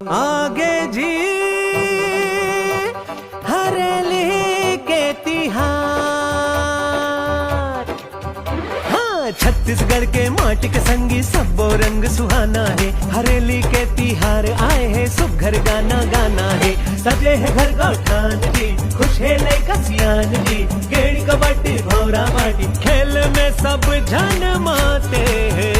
आगे जी हरेली के तिहार। हाँ, छत्तीसगढ़ के माटी के संगी सबो रंग सुहाना है। हरेली के तिहार आए हैं, सुघर गाना गाना है। सजे है घर गौठान जी, खुश है नई कसियान जी। गेड़ी कबड्डी भौरा बाटी, खेल में सब जन माते हैं।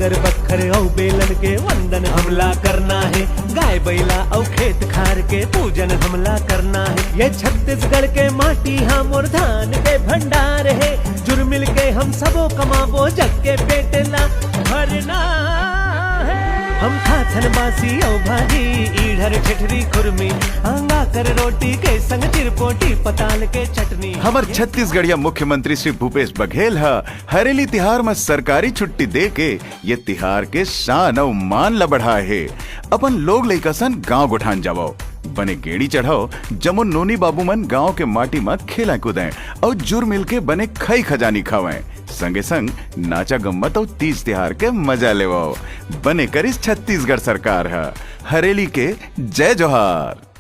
बखर औ बेलन के वंदन हमला करना है। गाय बैला औ खेत खार के पूजन हमला करना है। ये छत्तीसगढ़ के माटी हम और धान के भंडार है। जुड़ मिल के हम सबो कमाबो, जग के पेट ला भरना है। हम खाथन बासी औ भाजी, इधर ठेठरी खुरमी, आंगा कर रोटी के संग चिरपोटी पताल के चटनी। हमार छत्तीसगढ़िया मुख्यमंत्री श्री भूपेश बघेल हरेली तिहार में सरकारी छुट्टी दे के ये तिहार के शान और मान ला बढ़ा है। अपन लोग लइका सन गाँव गोठान जाओ, बने गेड़ी चढ़ाओ, जमो नोनी बाबू मन गाँव के माटी में खेला कूदें और जुड़ मिल के बने खई खजानी खावें। संगे संग नाचा गम्मत और तीज तिहार के मजा लेवाओ। बने करिस छत्तीसगढ़ सरकार है। हरेली के जय जोहार।